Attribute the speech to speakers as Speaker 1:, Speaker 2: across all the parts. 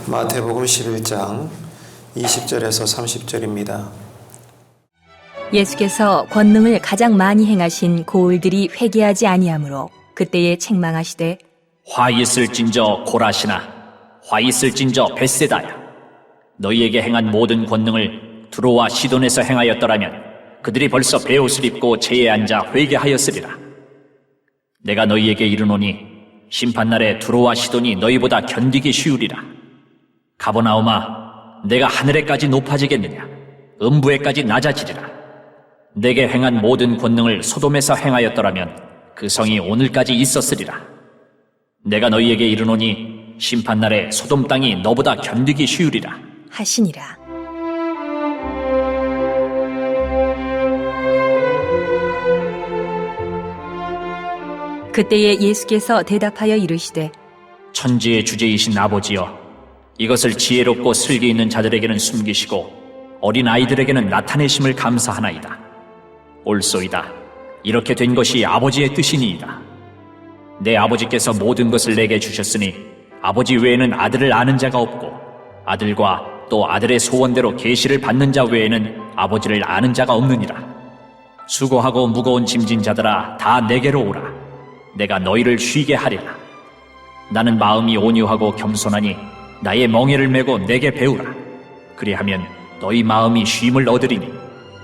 Speaker 1: 마태복음 11장 20절에서 30절입니다.
Speaker 2: 예수께서 권능을 가장 많이 행하신 고을들이 회개하지 아니하므로 그때에 책망하시되
Speaker 3: 화 있을진저 고라시나 화 있을진저 벳세다야 너희에게 행한 모든 권능을 두로와 시돈에서 행하였더라면 그들이 벌써 베옷을 입고 제에 앉아 회개하였으리라. 내가 너희에게 이르노니 심판날에 두로와 시돈이 너희보다 견디기 쉬우리라. 가버나움아 내가 하늘에까지 높아지겠느냐 음부에까지 낮아지리라. 내게 행한 모든 권능을 소돔에서 행하였더라면 그 성이 오늘까지 있었으리라. 내가 너희에게 이르노니 심판날에 소돔 땅이 너보다 견디기 쉬우리라
Speaker 2: 하시니라. 그때에 예수께서 대답하여 이르시되
Speaker 3: 천지의 주제이신 아버지여 이것을 지혜롭고 슬기 있는 자들에게는 숨기시고 어린 아이들에게는 나타내심을 감사하나이다. 옳소이다. 이렇게 된 것이 아버지의 뜻이니이다. 내 아버지께서 모든 것을 내게 주셨으니 아버지 외에는 아들을 아는 자가 없고 아들과 또 아들의 소원대로 계시를 받는 자 외에는 아버지를 아는 자가 없느니라. 수고하고 무거운 짐진 자들아 다 내게로 오라. 내가 너희를 쉬게 하리라. 나는 마음이 온유하고 겸손하니 나의 멍에를 메고 내게 배우라. 그리하면 너희 마음이 쉼을 얻으리니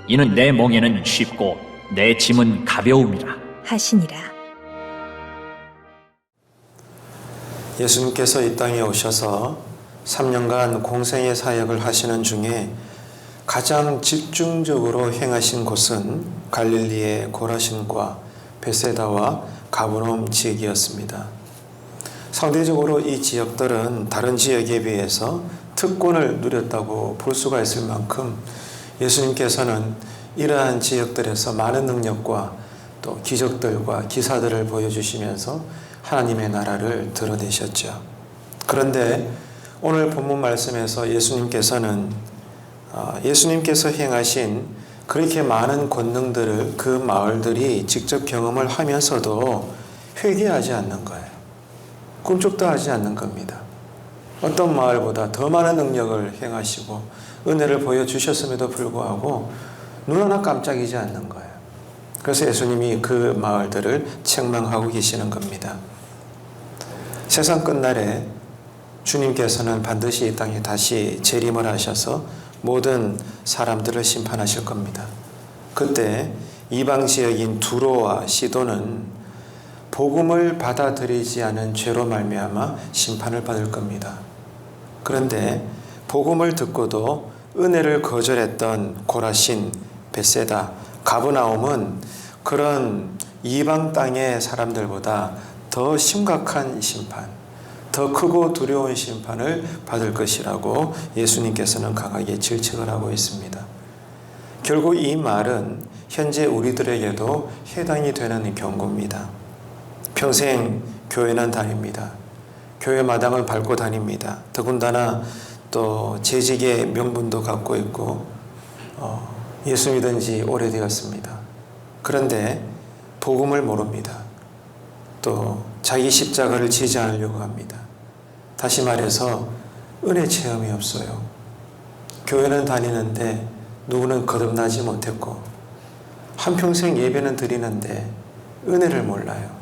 Speaker 3: 이는 내 멍에는 쉽고 내 짐은 가벼움이라
Speaker 2: 하시니라.
Speaker 1: 예수님께서 이 땅에 오셔서 3년간 공생의 사역을 하시는 중에 가장 집중적으로 행하신 곳은 갈릴리의 고라신과 벳세다와 가버나움 지역이었습니다. 상대적으로 이 지역들은 다른 지역에 비해서 특권을 누렸다고 볼 수가 있을 만큼 예수님께서는 이러한 지역들에서 많은 능력과 또 기적들과 기사들을 보여주시면서 하나님의 나라를 드러내셨죠. 그런데 오늘 본문 말씀에서 예수님께서는 예수님께서 행하신 그렇게 많은 권능들을 그 마을들이 직접 경험을 하면서도 회개하지 않는 거예요. 꿈쩍도 하지 않는 겁니다. 어떤 마을보다 더 많은 능력을 행하시고 은혜를 보여주셨음에도 불구하고 눈 하나 깜짝이지 않는 거예요. 그래서 예수님이 그 마을들을 책망하고 계시는 겁니다. 세상 끝날에 주님께서는 반드시 이 땅에 다시 재림을 하셔서 모든 사람들을 심판하실 겁니다. 그때 이방 지역인 두로와 시돈은 복음을 받아들이지 않은 죄로 말미암아 심판을 받을 겁니다. 그런데 복음을 듣고도 은혜를 거절했던 고라신, 벳세다, 가버나움은 그런 이방 땅의 사람들보다 더 심각한 심판, 더 크고 두려운 심판을 받을 것이라고 예수님께서는 강하게 질책을 하고 있습니다. 결국 이 말은 현재 우리들에게도 해당이 되는 경고입니다. 평생 교회는 다닙니다. 교회 마당을 밟고 다닙니다. 더군다나 또 재직의 명분도 갖고 있고 예수 믿은 지 오래되었습니다. 그런데 복음을 모릅니다. 또 자기 십자가를 지지 않으려고 합니다. 다시 말해서 은혜 체험이 없어요. 교회는 다니는데 누구는 거듭나지 못했고 한평생 예배는 드리는데 은혜를 몰라요.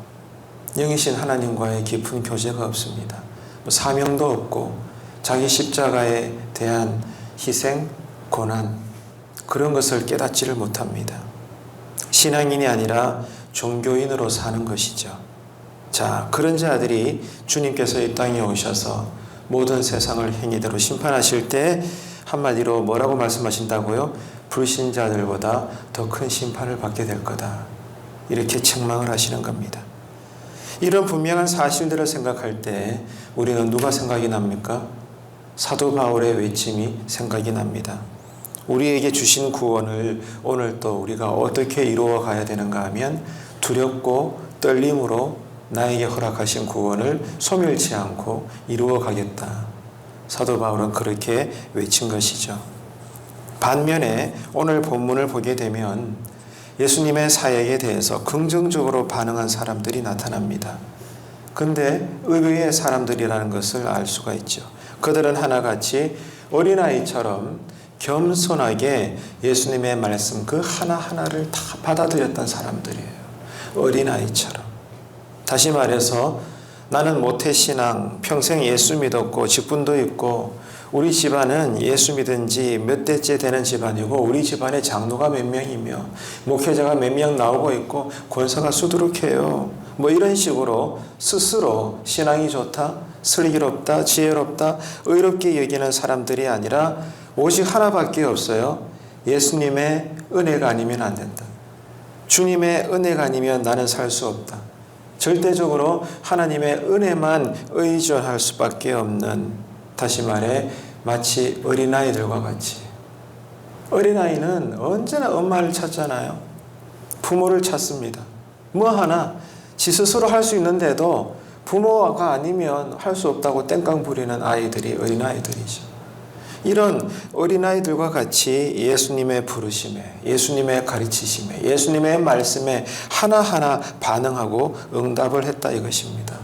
Speaker 1: 영이신 하나님과의 깊은 교제가 없습니다. 사명도 없고 자기 십자가에 대한 희생, 고난 그런 것을 깨닫지를 못합니다. 신앙인이 아니라 종교인으로 사는 것이죠. 자, 그런 자들이 주님께서 이 땅에 오셔서 모든 세상을 행위대로 심판하실 때 한마디로 뭐라고 말씀하신다고요? 불신자들보다 더 큰 심판을 받게 될 거다. 이렇게 책망을 하시는 겁니다. 이런 분명한 사실들을 생각할 때 우리는 누가 생각이 납니까? 사도 바울의 외침이 생각이 납니다. 우리에게 주신 구원을 오늘 또 우리가 어떻게 이루어 가야 되는가 하면 두렵고 떨림으로 나에게 허락하신 구원을 소멸치 않고 이루어 가겠다. 사도 바울은 그렇게 외친 것이죠. 반면에 오늘 본문을 보게 되면 예수님의 사역에 대해서 긍정적으로 반응한 사람들이 나타납니다. 근데 의외의 사람들이라는 것을 알 수가 있죠. 그들은 하나같이 어린아이처럼 겸손하게 예수님의 말씀 그 하나하나를 다 받아들였던 사람들이에요. 어린아이처럼. 다시 말해서 나는 모태신앙, 평생 예수 믿었고 직분도 있고 우리 집안은 예수 믿은 지 몇 대째 되는 집안이고 우리 집안에 장로가 몇 명이며 목회자가 몇 명 나오고 있고 권사가 수두룩해요. 뭐 이런 식으로 스스로 신앙이 좋다, 슬기롭다, 지혜롭다, 의롭게 여기는 사람들이 아니라 오직 하나밖에 없어요. 예수님의 은혜가 아니면 안 된다. 주님의 은혜가 아니면 나는 살 수 없다. 절대적으로 하나님의 은혜만 의존할 수밖에 없는, 다시 말해 마치 어린아이들과 같이. 어린아이는 언제나 엄마를 찾잖아요. 부모를 찾습니다. 뭐 하나 지 스스로 할 수 있는데도 부모가 아니면 할 수 없다고 땡깡 부리는 아이들이 어린아이들이죠. 이런 어린아이들과 같이 예수님의 부르심에, 예수님의 가르치심에, 예수님의 말씀에 하나하나 반응하고 응답을 했다 이것입니다.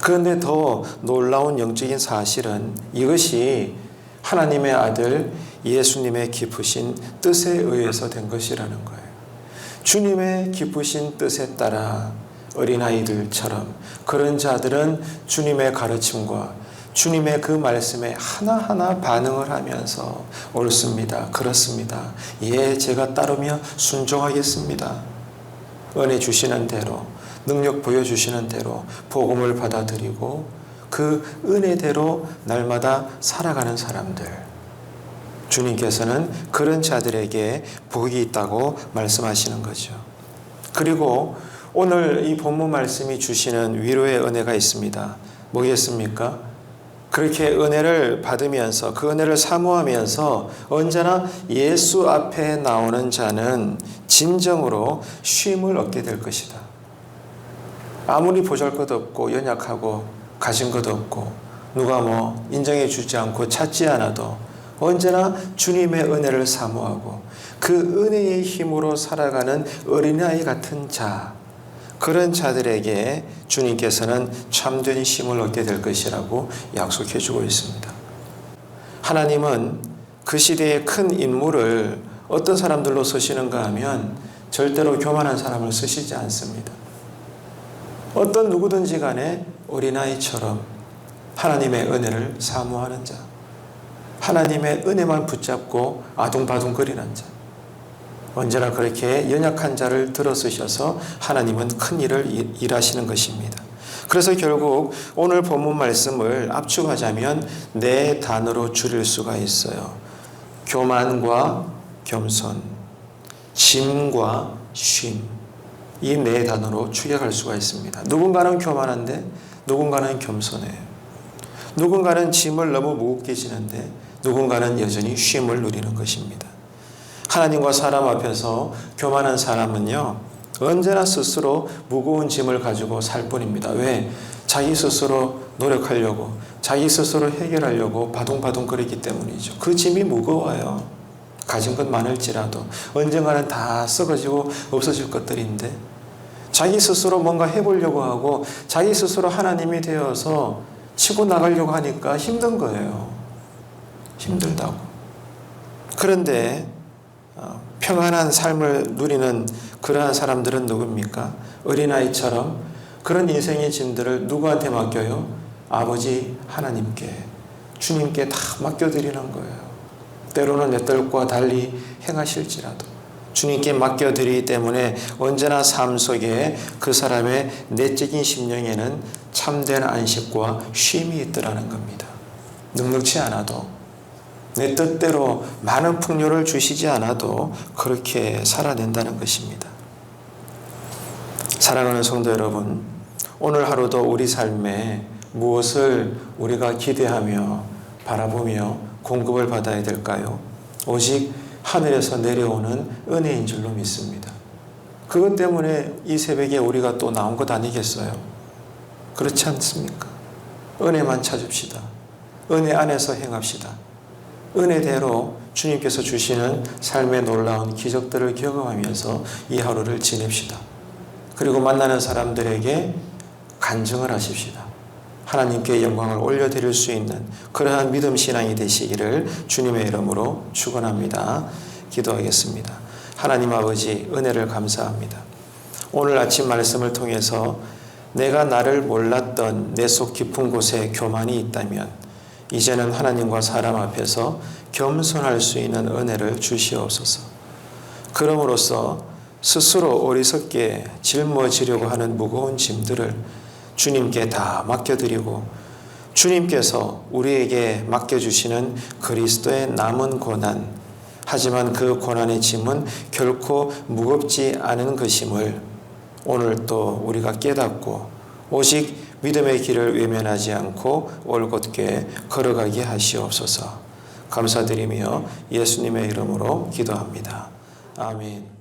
Speaker 1: 그런데 더 놀라운 영적인 사실은 이것이 하나님의 아들 예수님의 깊으신 뜻에 의해서 된 것이라는 거예요. 주님의 깊으신 뜻에 따라 어린아이들처럼 그런 자들은 주님의 가르침과 주님의 그 말씀에 하나하나 반응을 하면서 옳습니다. 그렇습니다. 예, 제가 따르며 순종하겠습니다. 은혜 주시는 대로, 능력 보여주시는 대로 복음을 받아들이고 그 은혜대로 날마다 살아가는 사람들. 주님께서는 그런 자들에게 복이 있다고 말씀하시는 거죠. 그리고 오늘 이 본문 말씀이 주시는 위로의 은혜가 있습니다. 뭐겠습니까? 그렇게 은혜를 받으면서 그 은혜를 사모하면서 언제나 예수 앞에 나오는 자는 진정으로 쉼을 얻게 될 것이다. 아무리 보잘것없고 연약하고 가진 것 없고 누가 뭐 인정해 주지 않고 찾지 않아도 언제나 주님의 은혜를 사모하고 그 은혜의 힘으로 살아가는 어린아이 같은 자, 그런 자들에게 주님께서는 참된 쉼을 얻게 될 것이라고 약속해 주고 있습니다. 하나님은 그 시대의 큰 인물을 어떤 사람들로 쓰시는가 하면 절대로 교만한 사람을 쓰시지 않습니다. 어떤 누구든지 간에 어린아이처럼 하나님의 은혜를 사모하는 자, 하나님의 은혜만 붙잡고 아둥바둥거리는 자, 언제나 그렇게 연약한 자를 들어 쓰셔서 하나님은 큰 일을 일하시는 것입니다. 그래서 결국 오늘 본문 말씀을 압축하자면 네 단어로 줄일 수가 있어요. 교만과 겸손, 짐과 쉼. 이 네 단어로 추격할 수가 있습니다. 누군가는 교만한데 누군가는 겸손해요. 누군가는 짐을 너무 무겁게 지는데 누군가는 여전히 쉼을 누리는 것입니다. 하나님과 사람 앞에서 교만한 사람은요, 언제나 스스로 무거운 짐을 가지고 살 뿐입니다. 왜? 자기 스스로 노력하려고, 자기 스스로 해결하려고 바둥바둥거리기 때문이죠. 그 짐이 무거워요. 가진 것 많을지라도 언젠가는 다 썩어지고 없어질 것들인데 자기 스스로 뭔가 해보려고 하고 자기 스스로 하나님이 되어서 치고 나가려고 하니까 힘든 거예요. 힘들다고. 그런데 평안한 삶을 누리는 그러한 사람들은 누굽니까? 어린아이처럼 그런 인생의 짐들을 누구한테 맡겨요? 아버지 하나님께, 주님께 다 맡겨드리는 거예요. 때로는 내 뜻과 달리 행하실지라도 주님께 맡겨드리기 때문에 언제나 삶 속에 그 사람의 내적인 심령에는 참된 안식과 쉼이 있더라는 겁니다. 넉넉지 않아도 내 뜻대로 많은 풍요를 주시지 않아도 그렇게 살아낸다는 것입니다. 사랑하는 성도 여러분, 오늘 하루도 우리 삶에 무엇을 우리가 기대하며 바라보며 공급을 받아야 될까요? 오직 하늘에서 내려오는 은혜인 줄로 믿습니다. 그것 때문에 이 새벽에 우리가 또 나온 것 아니겠어요? 그렇지 않습니까? 은혜만 찾읍시다. 은혜 안에서 행합시다. 은혜대로 주님께서 주시는 삶의 놀라운 기적들을 경험하면서 이 하루를 지냅시다. 그리고 만나는 사람들에게 간증을 하십시다. 하나님께 영광을 올려드릴 수 있는 그러한 믿음 신앙이 되시기를 주님의 이름으로 축원합니다. 기도하겠습니다. 하나님 아버지, 은혜를 감사합니다. 오늘 아침 말씀을 통해서 내가 나를 몰랐던 내 속 깊은 곳에 교만이 있다면 이제는 하나님과 사람 앞에서 겸손할 수 있는 은혜를 주시옵소서. 그럼으로써 스스로 어리석게 짊어지려고 하는 무거운 짐들을 주님께 다 맡겨드리고 주님께서 우리에게 맡겨주시는 그리스도의 남은 고난, 하지만 그 고난의 짐은 결코 무겁지 않은 것임을 오늘 또 우리가 깨닫고 오직 믿음의 길을 외면하지 않고 올곧게 걸어가게 하시옵소서. 감사드리며 예수님의 이름으로 기도합니다. 아멘.